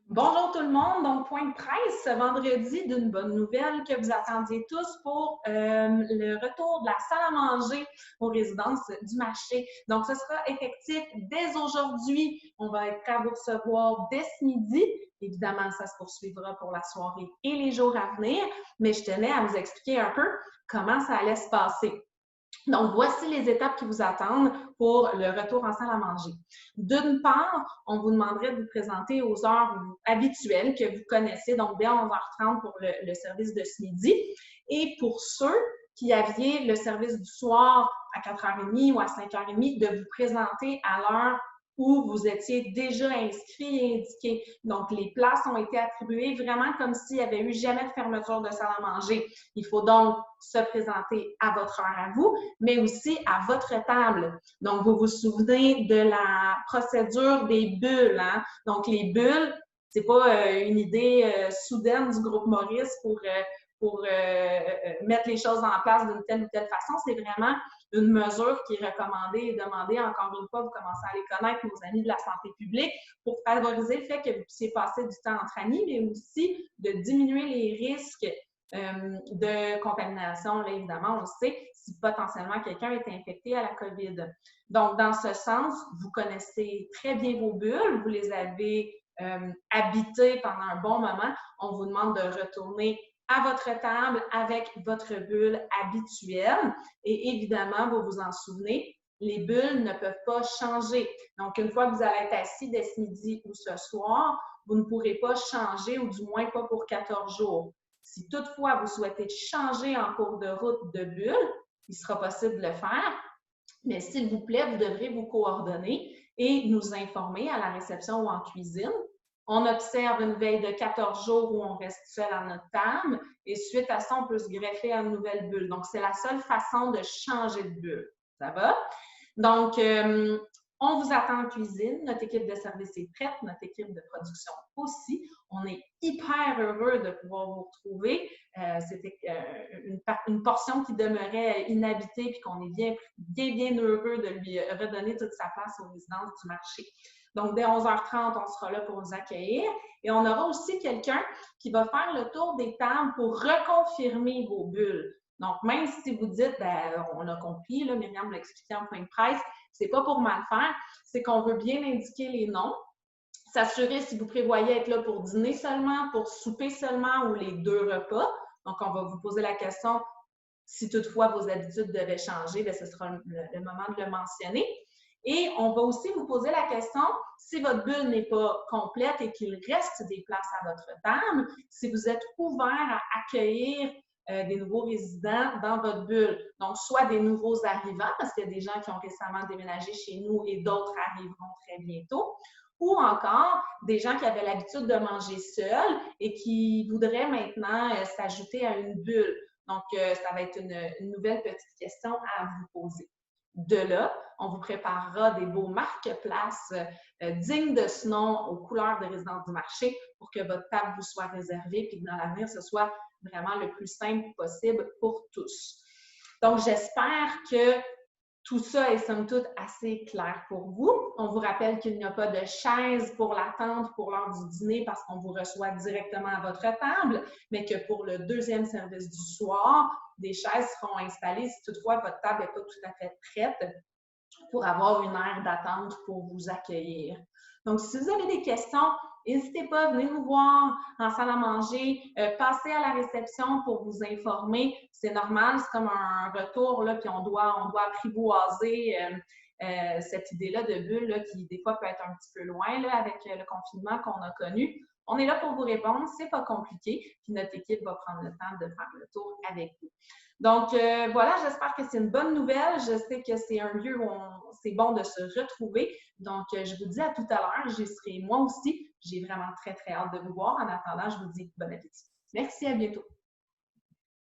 Bonjour tout le monde, donc point de presse ce vendredi d'une bonne nouvelle que vous attendiez tous pour le retour de la salle à manger aux résidences du marché. Donc ce sera effectif dès aujourd'hui, on va être prêt à vous recevoir dès ce midi. Évidemment, ça se poursuivra pour la soirée et les jours à venir, mais je tenais à vous expliquer un peu comment ça allait se passer. Donc, voici les étapes qui vous attendent pour le retour en salle à manger. D'une part, on vous demanderait de vous présenter aux heures habituelles que vous connaissez, donc dès 11h30 pour le service de ce midi. Et pour ceux qui aviez le service du soir à 4h30 ou à 5h30, de vous présenter à l'heure où vous étiez déjà inscrit et indiqué. Donc, les places ont été attribuées vraiment comme s'il n'y avait eu jamais de fermeture de salle à manger. Il faut donc se présenter à votre heure à vous, mais aussi à votre table. Donc, vous vous souvenez de la procédure des bulles, hein? Donc, les bulles, c'est pas une idée soudaine du groupe Maurice pour mettre les choses en place d'une telle ou telle façon. C'est vraiment une mesure qui est recommandée et demandée. Encore une fois, vous commencez à les connaître, nos amis de la santé publique, pour favoriser le fait que vous puissiez passer du temps entre amis, mais aussi de diminuer les risques de contamination. Là, évidemment, on le sait, si potentiellement quelqu'un est infecté à la COVID. Donc, dans ce sens, vous connaissez très bien vos bulles, vous les avez habitées pendant un bon moment. On vous demande de retourner à votre table avec votre bulle habituelle. Et évidemment, vous vous en souvenez, les bulles ne peuvent pas changer. Donc, une fois que vous allez être assis dès ce midi ou ce soir, vous ne pourrez pas changer, ou du moins pas pour 14 jours. Si toutefois vous souhaitez changer en cours de route de bulle, il sera possible de le faire, mais s'il vous plaît, vous devrez vous coordonner et nous informer à la réception ou en cuisine. On observe une veille de 14 jours où on reste seul à notre table et suite à ça, on peut se greffer à une nouvelle bulle. Donc, c'est la seule façon de changer de bulle. Ça va? Donc, on vous attend en cuisine. Notre équipe de service est prête, notre équipe de production aussi. On est hyper heureux de pouvoir vous retrouver. C'était une portion qui demeurait inhabitée puis qu'on est bien heureux de lui redonner toute sa place aux résidences du marché. Donc, dès 11h30, on sera là pour vous accueillir. Et on aura aussi quelqu'un qui va faire le tour des tables pour reconfirmer vos bulles. Donc, même si vous dites, on a compris, là, Myriam l'a expliqué en point de presse, c'est pas pour mal faire, c'est qu'on veut bien indiquer les noms, s'assurer si vous prévoyez être là pour dîner seulement, pour souper seulement ou les deux repas. Donc, on va vous poser la question, si toutefois vos habitudes devaient changer, bien, ce sera le moment de le mentionner. Et on va aussi vous poser la question, si votre bulle n'est pas complète et qu'il reste des places à votre table, si vous êtes ouvert à accueillir des nouveaux résidents dans votre bulle. Donc, soit des nouveaux arrivants, parce qu'il y a des gens qui ont récemment déménagé chez nous et d'autres arriveront très bientôt, ou encore des gens qui avaient l'habitude de manger seuls et qui voudraient maintenant s'ajouter à une bulle. Donc, ça va être une nouvelle petite question à vous poser. De là, on vous préparera des beaux marque-places dignes de ce nom aux couleurs de résidence du marché pour que votre table vous soit réservée et que dans l'avenir, ce soit vraiment le plus simple possible pour tous. Donc, j'espère que tout ça est somme toute assez clair pour vous. On vous rappelle qu'il n'y a pas de chaise pour l'attente pour l'heure du dîner parce qu'on vous reçoit directement à votre table, mais que pour le deuxième service du soir, des chaises seront installées si toutefois votre table n'est pas tout à fait prête pour avoir une aire d'attente pour vous accueillir. Donc, si vous avez des questions, n'hésitez pas, venez nous voir en salle à manger, passez à la réception pour vous informer. C'est normal, c'est comme un retour, là, puis on doit apprivoiser cette idée-là de bulle là, qui, des fois, peut être un petit peu loin là, avec le confinement qu'on a connu. On est là pour vous répondre, c'est pas compliqué, puis notre équipe va prendre le temps de faire le tour avec vous. Donc, voilà, j'espère que c'est une bonne nouvelle. Je sais que c'est un lieu où c'est bon de se retrouver. Donc, je vous dis à tout à l'heure. J'y serai moi aussi. J'ai vraiment très hâte de vous voir. En attendant, je vous dis bon appétit. Merci, à bientôt.